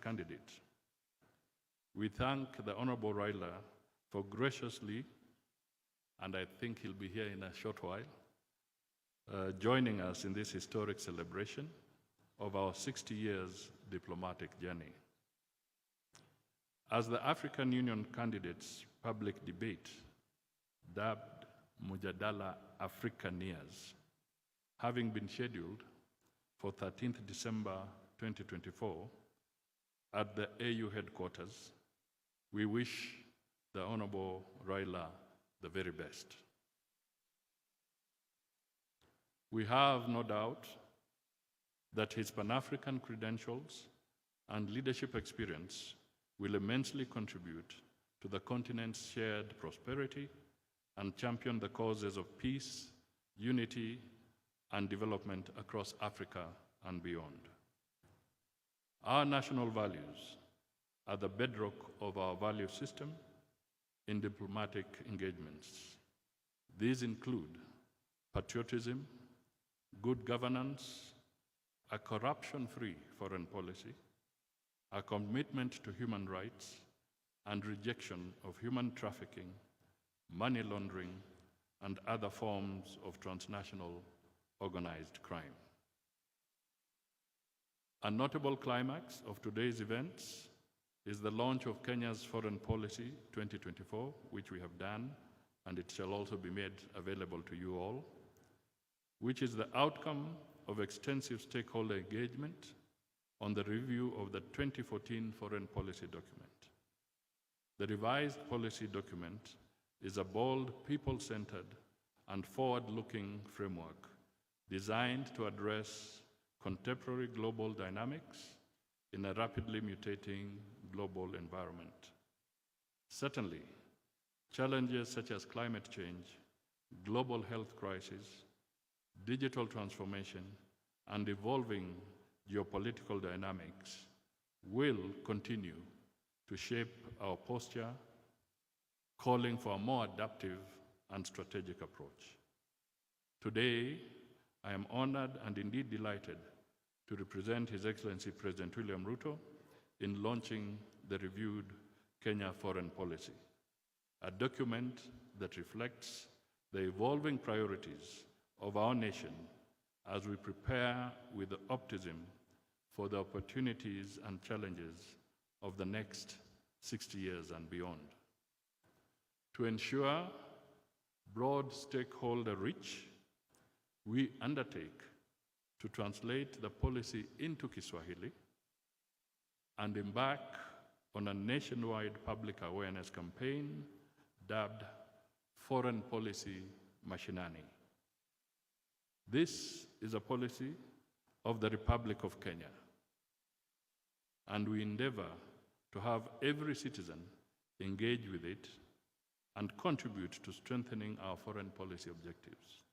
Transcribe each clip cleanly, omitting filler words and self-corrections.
candidate. We thank the Honorable Raila for graciously, and I think he'll be here in a short while, joining us in this historic celebration of our 60 years diplomatic journey. As the African Union candidates' public debate, dubbed Mujadala Africaneers, having been scheduled for 13th December 2024 at the AU headquarters, we wish the Honorable Raila the very best. We have no doubt that his Pan-African credentials and leadership experience will immensely contribute to the continent's shared prosperity and champion the causes of peace, unity, and development across Africa and beyond. Our national values are the bedrock of our value system in diplomatic engagements. These include patriotism, good governance, a corruption-free foreign policy, a commitment to human rights, and rejection of human trafficking, money laundering, and other forms of transnational organized crime. A notable climax of today's events is the launch of Kenya's Foreign Policy 2024, which we have done, and it shall also be made available to you all, which is the outcome of extensive stakeholder engagement on the review of the 2014 Foreign Policy document. The revised policy document is a bold, people-centered, and forward-looking framework designed to address contemporary global dynamics in a rapidly mutating global environment. Certainly, challenges such as climate change, global health crisis, digital transformation, and evolving geopolitical dynamics will continue to shape our posture, calling for a more adaptive and strategic approach. Today, I am honored and indeed delighted to represent His Excellency President William Ruto in launching the reviewed Kenya Foreign Policy, a document that reflects the evolving priorities of our nation as we prepare with optimism for the opportunities and challenges of the next 60 years and beyond. To ensure broad stakeholder reach, we undertake to translate the policy into Kiswahili and embark on a nationwide public awareness campaign dubbed Foreign Policy Mashinani. This is a policy of the Republic of Kenya, and we endeavor to have every citizen engage with it and contribute to strengthening our foreign policy objectives.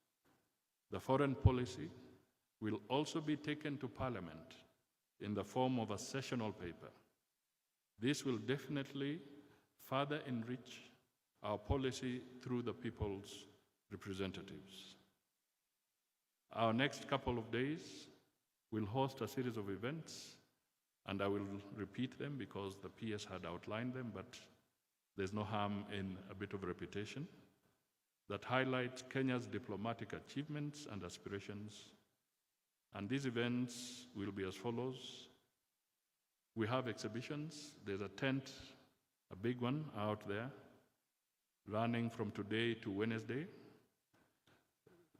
The foreign policy will also be taken to Parliament in the form of a sessional paper. This will definitely further enrich our policy through the people's representatives. Our next couple of days will host a series of events, and I will repeat them because the PS had outlined them, but there's no harm in a bit of repetition, that highlight Kenya's diplomatic achievements and aspirations. And these events will be as follows. We have exhibitions. There's a tent, a big one out there, running from today to Wednesday.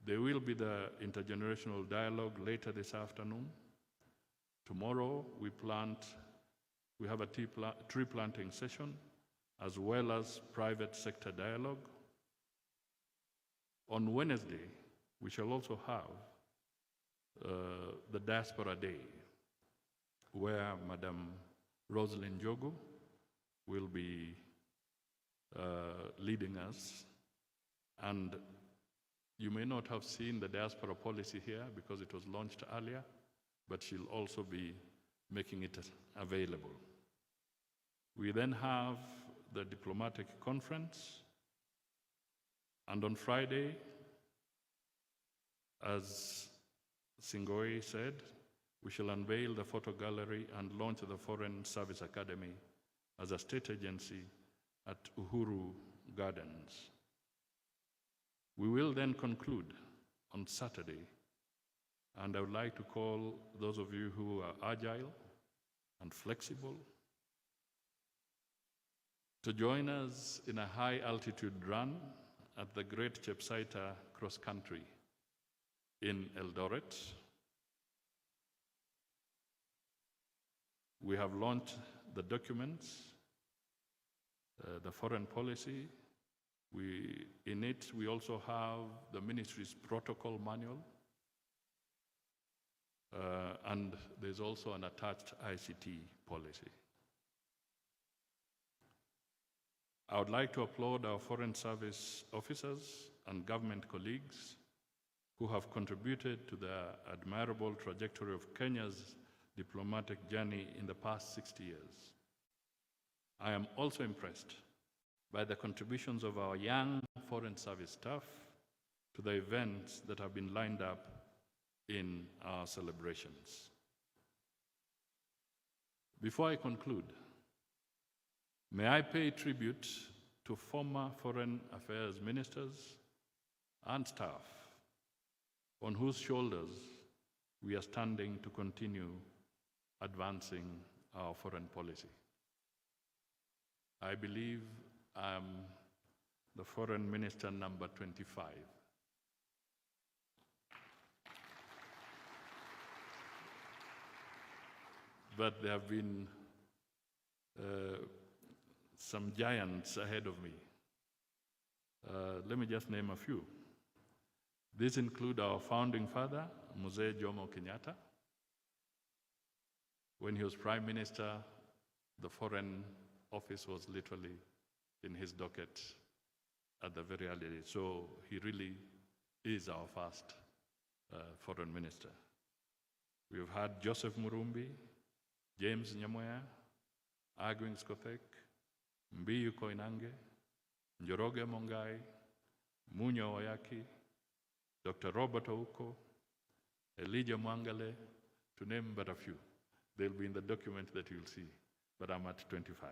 There will be the intergenerational dialogue later this afternoon. Tomorrow we have a tree planting session, as well as private sector dialogue. On Wednesday, we shall also have the Diaspora Day, where Madam Rosalind Jogo will be leading us. And you may not have seen the diaspora policy here because it was launched earlier, but she'll also be making it available. We then have the diplomatic conference, and on Friday, as Singoi said, we shall unveil the photo gallery and launch the Foreign Service Academy as a state agency at Uhuru Gardens. We will then conclude on Saturday, and I would like to call those of you who are agile and flexible to join us in a high-altitude run at the Great Chepsaita Cross Country in Eldoret. We have launched the documents, the foreign policy. In it, we also have the ministry's protocol manual, and there's also an attached ICT policy. I would like to applaud our Foreign Service officers and government colleagues who have contributed to the admirable trajectory of Kenya's diplomatic journey in the past 60 years. I am also impressed by the contributions of our young Foreign Service staff to the events that have been lined up in our celebrations. Before I conclude, may I pay tribute to former Foreign Affairs ministers and staff on whose shoulders we are standing to continue advancing our foreign policy. I believe I'm the Foreign Minister number 25. But there have been some giants ahead of me. Let me just name a few. These include our founding father, Mzee Jomo Kenyatta. When he was Prime Minister, the Foreign Office was literally in his docket at the very early days. So he really is our first Foreign Minister. We've had Joseph Murumbi, James Nyamoya, Agwin Skothek, Mbiyu Koinange, Njoroge Mongai, Munyo Oyaki, Dr. Robert Ouko, Elijah Mwangale, to name but a few. They'll be in the document that you'll see, but I'm at 25.